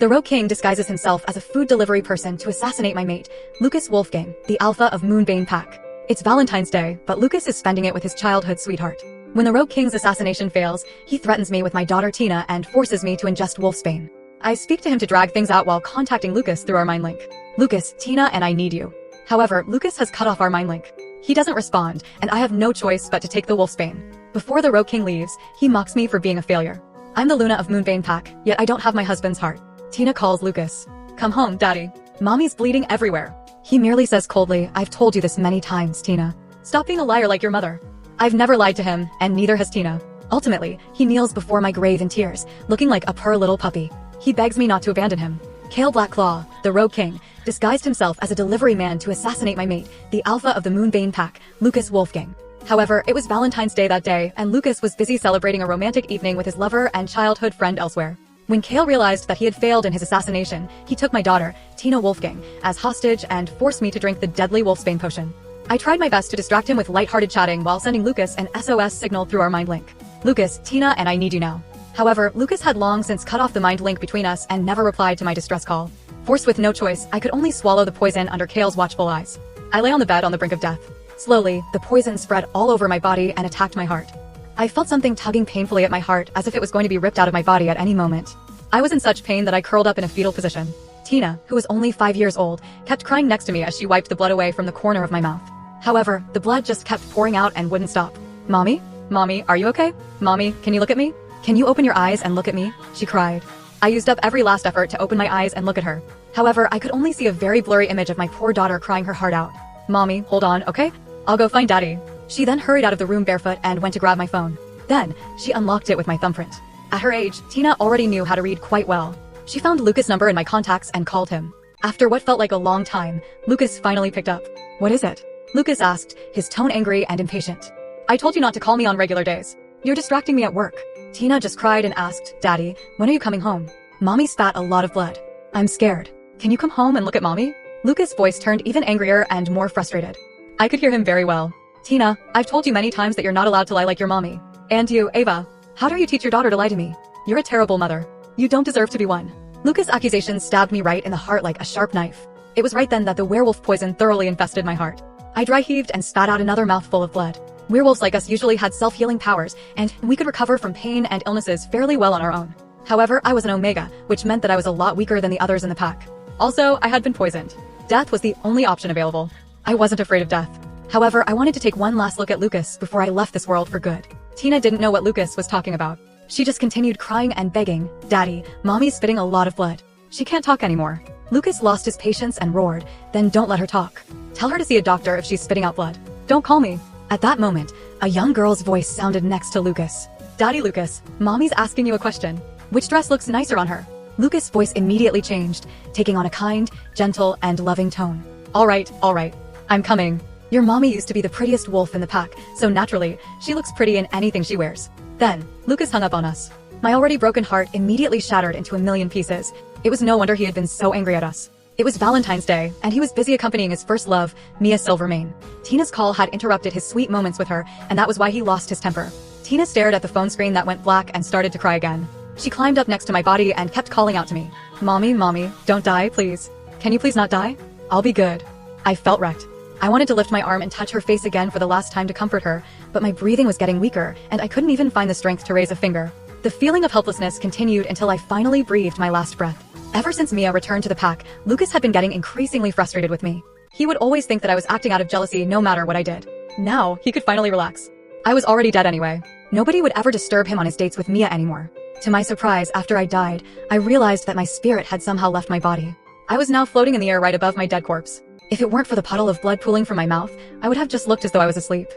The Rogue King disguises himself as a food delivery person to assassinate my mate, Lucas Wolfgang, the alpha of Moonbane Pack. It's Valentine's Day, but Lucas is spending it with his childhood sweetheart. When the Rogue King's assassination fails, he threatens me with my daughter Tina and forces me to ingest wolfsbane. I speak to him to drag things out while contacting Lucas through our mind link. Lucas, Tina and I need you. However, Lucas has cut off our mind link. He doesn't respond, and I have no choice but to take the wolfsbane. Before the Rogue King leaves, he mocks me for being a failure. I'm the Luna of Moonbane Pack, yet I don't have my husband's heart. Tina calls Lucas. Come home, daddy. Mommy's bleeding everywhere. He merely says coldly, I've told you this many times, Tina. Stop being a liar like your mother. I've never lied to him, and neither has Tina. Ultimately, he kneels before my grave in tears, looking like a poor little puppy. He begs me not to abandon him. Kale Blackclaw, the Rogue King, disguised himself as a delivery man to assassinate my mate, the alpha of the Moonbane Pack, Lucas Wolfgang. However, it was Valentine's Day that day, and Lucas was busy celebrating a romantic evening with his lover and childhood friend elsewhere. When Kale realized that he had failed in his assassination, he took my daughter, Tina Wolfgang, as hostage and forced me to drink the deadly wolfsbane potion. I tried my best to distract him with lighthearted chatting while sending Lucas an SOS signal through our mind link. Lucas, Tina and I need you now. However, Lucas had long since cut off the mind link between us and never replied to my distress call. Forced with no choice, I could only swallow the poison under Kale's watchful eyes. I lay on the bed on the brink of death. Slowly, the poison spread all over my body and attacked my heart. I felt something tugging painfully at my heart as if it was going to be ripped out of my body at any moment. I was in such pain that I curled up in a fetal position. Tina, who was only 5 years old, kept crying next to me as she wiped the blood away from the corner of my mouth. However, the blood just kept pouring out and wouldn't stop. Mommy? Mommy, are you okay? Mommy, can you look at me? Can you open your eyes and look at me? She cried. I used up every last effort to open my eyes and look at her. However, I could only see a very blurry image of my poor daughter crying her heart out. Mommy, hold on, okay? I'll go find daddy. She then hurried out of the room barefoot and went to grab my phone. Then, she unlocked it with my thumbprint. At her age, Tina already knew how to read quite well. She found Lucas' number in my contacts and called him. After what felt like a long time, Lucas finally picked up. What is it? Lucas asked, his tone angry and impatient. I told you not to call me on regular days. You're distracting me at work. Tina just cried and asked, Daddy, when are you coming home? Mommy spat a lot of blood. I'm scared. Can you come home and look at Mommy? Lucas' voice turned even angrier and more frustrated. I could hear him very well. Tina, I've told you many times that you're not allowed to lie like your mommy. And you, Ava. How dare you teach your daughter to lie to me? You're a terrible mother. You don't deserve to be one. Lucas' accusations stabbed me right in the heart like a sharp knife. It was right then that the werewolf poison thoroughly infested my heart. I dry heaved and spat out another mouthful of blood. Werewolves like us usually had self-healing powers, and we could recover from pain and illnesses fairly well on our own. However, I was an Omega, which meant that I was a lot weaker than the others in the pack. Also, I had been poisoned. Death was the only option available. I wasn't afraid of death. However, I wanted to take one last look at Lucas before I left this world for good. Tina didn't know what Lucas was talking about. She just continued crying and begging, Daddy, Mommy's spitting a lot of blood. She can't talk anymore. Lucas lost his patience and roared, then don't let her talk. Tell her to see a doctor if she's spitting out blood. Don't call me. At that moment, a young girl's voice sounded next to Lucas. Daddy Lucas, Mommy's asking you a question. Which dress looks nicer on her? Lucas' voice immediately changed, taking on a kind, gentle, and loving tone. All right, I'm coming. Your mommy used to be the prettiest wolf in the pack, so naturally, she looks pretty in anything she wears. Then, Lucas hung up on us. My already broken heart immediately shattered into a million pieces. It was no wonder he had been so angry at us. It was Valentine's Day, and he was busy accompanying his first love, Mia Silvermane. Tina's call had interrupted his sweet moments with her, and that was why he lost his temper. Tina stared at the phone screen that went black and started to cry again. She climbed up next to my body and kept calling out to me. Mommy, don't die, please. Can you please not die? I'll be good. I felt wrecked. I wanted to lift my arm and touch her face again for the last time to comfort her, but my breathing was getting weaker, and I couldn't even find the strength to raise a finger. The feeling of helplessness continued until I finally breathed my last breath. Ever since Mia returned to the pack, Lucas had been getting increasingly frustrated with me. He would always think that I was acting out of jealousy no matter what I did. Now, he could finally relax. I was already dead anyway. Nobody would ever disturb him on his dates with Mia anymore. To my surprise, after I died, I realized that my spirit had somehow left my body. I was now floating in the air right above my dead corpse. If it weren't for the puddle of blood pooling from my mouth, I would have just looked as though I was asleep.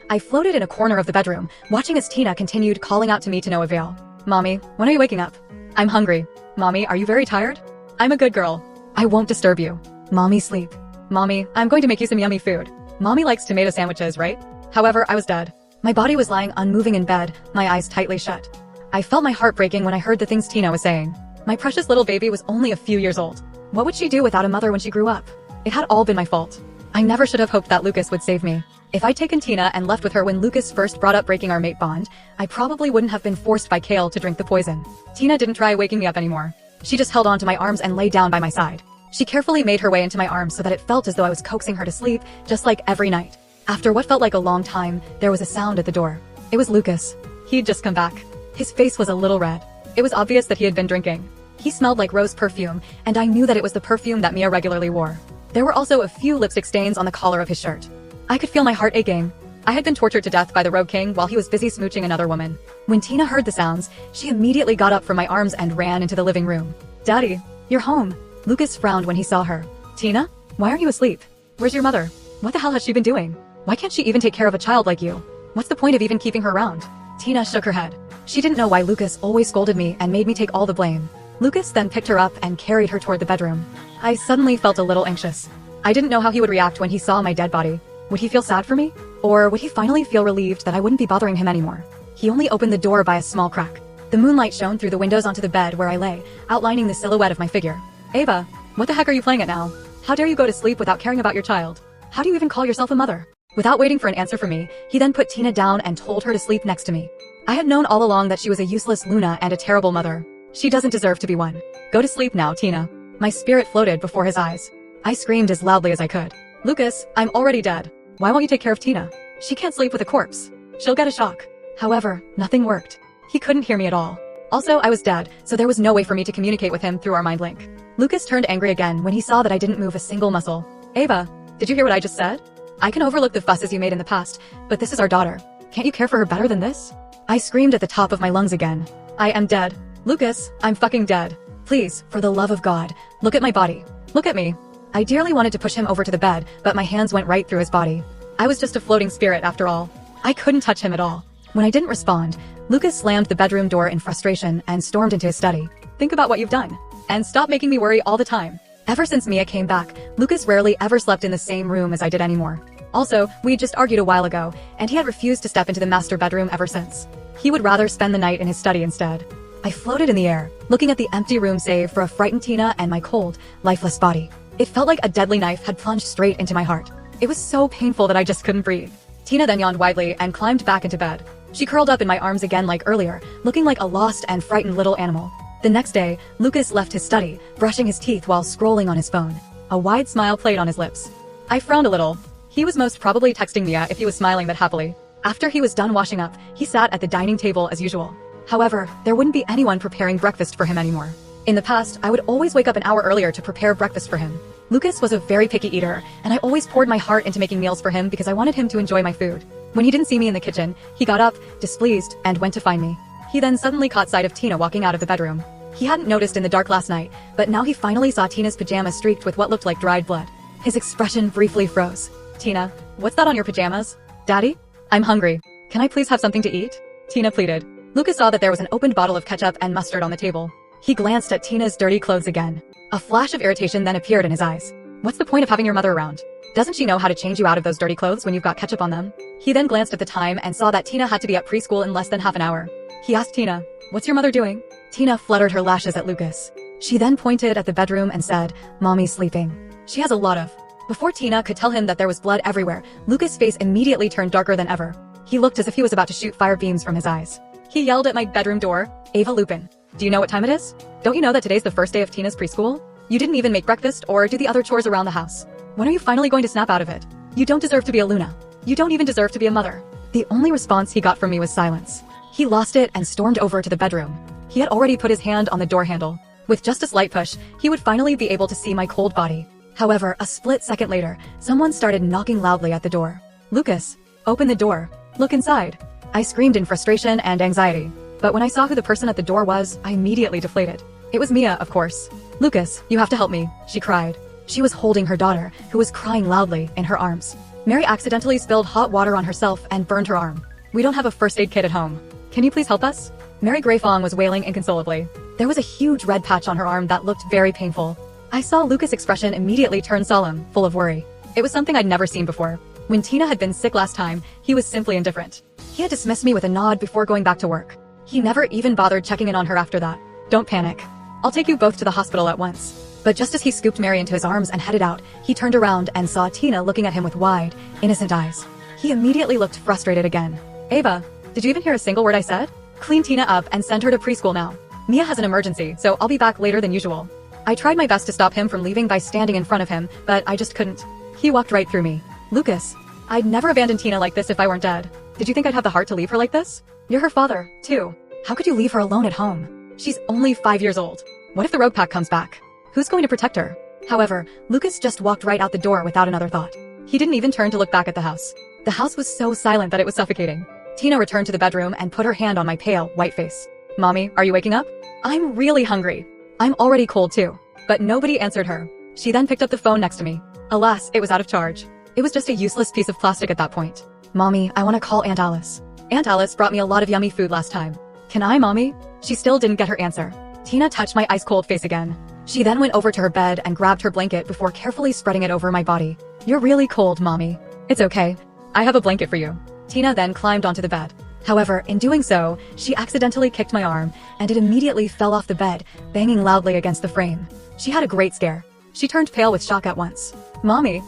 I floated in a corner of the bedroom, watching as Tina continued calling out to me to no avail. Mommy, when are you waking up? I'm hungry. Mommy, are you very tired? I'm a good girl. I won't disturb you. Mommy, sleep. Mommy, I'm going to make you some yummy food. Mommy likes tomato sandwiches, right? However, I was dead. My body was lying unmoving in bed, my eyes tightly shut. I felt my heart breaking when I heard the things Tina was saying. My precious little baby was only a few years old. What would she do without a mother when she grew up? It had all been my fault. I never should have hoped that Lucas would save me. If I'd taken Tina and left with her when Lucas first brought up breaking our mate bond, I probably wouldn't have been forced by Kale to drink the poison. Tina didn't try waking me up anymore. She just held onto my arms and lay down by my side. She carefully made her way into my arms so that it felt as though I was coaxing her to sleep, just like every night. After what felt like a long time, there was a sound at the door. It was Lucas. He'd just come back. His face was a little red. It was obvious that he had been drinking. He smelled like rose perfume, and I knew that it was the perfume that Mia regularly wore. There were also a few lipstick stains on the collar of his shirt. I could feel my heart aching. I had been tortured to death by the Rogue King while he was busy smooching another woman. When Tina heard the sounds, she immediately got up from my arms and ran into the living room. "Daddy, you're home." Lucas frowned when he saw her. "Tina, why aren't you asleep? Where's your mother? What the hell has she been doing? Why can't she even take care of a child like you? What's the point of even keeping her around?" Tina shook her head. She didn't know why Lucas always scolded me and made me take all the blame. Lucas then picked her up and carried her toward the bedroom. I suddenly felt a little anxious. I didn't know how he would react when he saw my dead body. Would he feel sad for me? Or would he finally feel relieved that I wouldn't be bothering him anymore? He only opened the door by a small crack. The moonlight shone through the windows onto the bed where I lay, outlining the silhouette of my figure. "Ava, what the heck are you playing at now? How dare you go to sleep without caring about your child? How do you even call yourself a mother?" Without waiting for an answer from me, he then put Tina down and told her to sleep next to me. I had known all along that she was a useless Luna and a terrible mother. She doesn't deserve to be one. "Go to sleep now, Tina." My spirit floated before his eyes. I screamed as loudly as I could. "Lucas, I'm already dead. Why won't you take care of Tina? She can't sleep with a corpse. She'll get a shock." However, nothing worked. He couldn't hear me at all. Also, I was dead, so there was no way for me to communicate with him through our mind link. Lucas turned angry again when he saw that I didn't move a single muscle. "Ava, did you hear what I just said? I can overlook the fusses you made in the past, but this is our daughter. Can't you care for her better than this?" I screamed at the top of my lungs again. "I am dead. Lucas, I'm fucking dead. Please, for the love of God, look at my body. Look at me." I dearly wanted to push him over to the bed, but my hands went right through his body. I was just a floating spirit after all. I couldn't touch him at all. When I didn't respond, Lucas slammed the bedroom door in frustration and stormed into his study. "Think about what you've done. And stop making me worry all the time." Ever since Mia came back, Lucas rarely ever slept in the same room as I did anymore. Also, we had just argued a while ago, and he had refused to step into the master bedroom ever since. He would rather spend the night in his study instead. I floated in the air, looking at the empty room save for a frightened Tina and my cold, lifeless body. It felt like a deadly knife had plunged straight into my heart. It was so painful that I just couldn't breathe. Tina then yawned widely and climbed back into bed. She curled up in my arms again like earlier, looking like a lost and frightened little animal. The next day, Lucas left his study, brushing his teeth while scrolling on his phone. A wide smile played on his lips. I frowned a little. He was most probably texting Mia if he was smiling that happily. After he was done washing up, he sat at the dining table as usual. However, there wouldn't be anyone preparing breakfast for him anymore. In the past, I would always wake up an hour earlier to prepare breakfast for him. Lucas was a very picky eater, and I always poured my heart into making meals for him because I wanted him to enjoy my food. When he didn't see me in the kitchen, he got up, displeased, and went to find me. He then suddenly caught sight of Tina walking out of the bedroom. He hadn't noticed in the dark last night, but now he finally saw Tina's pajamas streaked with what looked like dried blood. His expression briefly froze. "Tina, what's that on your pajamas?" "Daddy? I'm hungry. Can I please have something to eat?" Tina pleaded. Lucas saw that there was an opened bottle of ketchup and mustard on the table. He glanced at Tina's dirty clothes again. A flash of irritation then appeared in his eyes. "What's the point of having your mother around? Doesn't she know how to change you out of those dirty clothes when you've got ketchup on them?" He then glanced at the time and saw that Tina had to be at preschool in less than half an hour. He asked Tina, "What's your mother doing?" Tina fluttered her lashes at Lucas. She then pointed at the bedroom and said, "Mommy's sleeping. She has a lot of..." Before Tina could tell him that there was blood everywhere, Lucas' face immediately turned darker than ever. He looked as if he was about to shoot fire beams from his eyes. He yelled at my bedroom door, "Ava Lupin, do you know what time it is? Don't you know that today's the first day of Tina's preschool? You didn't even make breakfast or do the other chores around the house. When are you finally going to snap out of it? You don't deserve to be a Luna. You don't even deserve to be a mother." The only response he got from me was silence. He lost it and stormed over to the bedroom. He had already put his hand on the door handle. With just a slight push, he would finally be able to see my cold body. However, a split second later, someone started knocking loudly at the door. "Lucas, open the door. Look inside." I screamed in frustration and anxiety. But when I saw who the person at the door was, I immediately deflated. It was Mia, of course. "Lucas, you have to help me," she cried. She was holding her daughter, who was crying loudly, in her arms. Mary accidentally spilled hot water on herself and burned her arm. "We don't have a first aid kit at home. Can you please help us?" Mary Greyfong was wailing inconsolably. There was a huge red patch on her arm that looked very painful. I saw Lucas' expression immediately turn solemn, full of worry. It was something I'd never seen before. When Tina had been sick last time, he was simply indifferent. He had dismissed me with a nod before going back to work. He never even bothered checking in on her after that. "Don't panic. I'll take you both to the hospital at once." But just as he scooped Mary into his arms and headed out, he turned around and saw Tina looking at him with wide, innocent eyes. He immediately looked frustrated again. "Ava, did you even hear a single word I said? Clean Tina up and send her to preschool now." Mia has an emergency, so I'll be back later than usual. I tried my best to stop him from leaving by standing in front of him, but I just couldn't. He walked right through me. Lucas, I'd never abandon Tina like this if I weren't dead. Did you think I'd have the heart to leave her like this? You're her father, too. How could you leave her alone at home? She's only 5 years old. What if the Rogue Pack comes back? Who's going to protect her? However, Lucas just walked right out the door without another thought. He didn't even turn to look back at the house. The house was so silent that it was suffocating. Tina returned to the bedroom and put her hand on my pale, white face. Mommy, are you waking up? I'm really hungry. I'm already cold too. But nobody answered her. She then picked up the phone next to me. Alas, it was out of charge. It was just a useless piece of plastic at that point. Mommy, I want to call Aunt Alice. Aunt Alice brought me a lot of yummy food last time. Can I, Mommy? She still didn't get her answer. Tina touched my ice-cold face again. She then went over to her bed and grabbed her blanket before carefully spreading it over my body. You're really cold, Mommy. It's okay. I have a blanket for you. Tina then climbed onto the bed. However, in doing so, she accidentally kicked my arm, and it immediately fell off the bed, banging loudly against the frame. She had a great scare. She turned pale with shock at once. Mommy,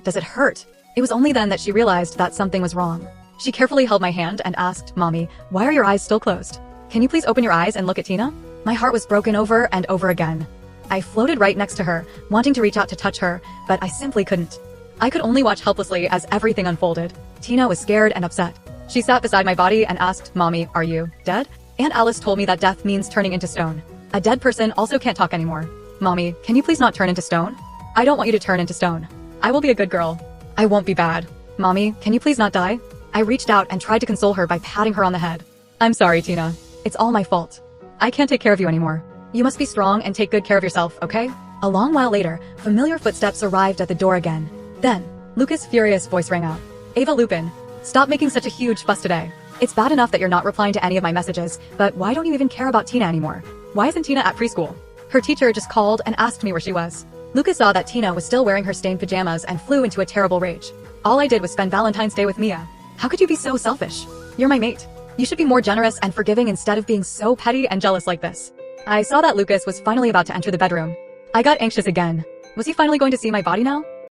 does it hurt? It was only then that she realized that something was wrong. She carefully held my hand and asked, Mommy, why are your eyes still closed? Can you please open your eyes and look at Tina? My heart was broken over and over again. I floated right next to her, wanting to reach out to touch her, but I simply couldn't. I could only watch helplessly as everything unfolded. Tina was scared and upset. She sat beside my body and asked, Mommy, are you dead? Aunt Alice told me that death means turning into stone. A dead person also can't talk anymore. Mommy, can you please not turn into stone? I don't want you to turn into stone. I will be a good girl. I won't be bad. Mommy, can you please not die? I reached out and tried to console her by patting her on the head. I'm sorry, Tina. It's all my fault. I can't take care of you anymore. You must be strong and take good care of yourself, okay? A long while later, familiar footsteps arrived at the door again. Then, Lucas' furious voice rang out. Ava Lupin, stop making such a huge fuss today. It's bad enough that you're not replying to any of my messages, but why don't you even care about Tina anymore? Why isn't Tina at preschool? Her teacher just called and asked me where she was. Lucas saw that Tina was still wearing her stained pajamas and flew into a terrible rage. All I did was spend Valentine's Day with Mia. How could you be so selfish? You're my mate. You should be more generous and forgiving instead of being so petty and jealous like this. I saw that Lucas was finally about to enter the bedroom. I got anxious again. Was he finally going to see my body now?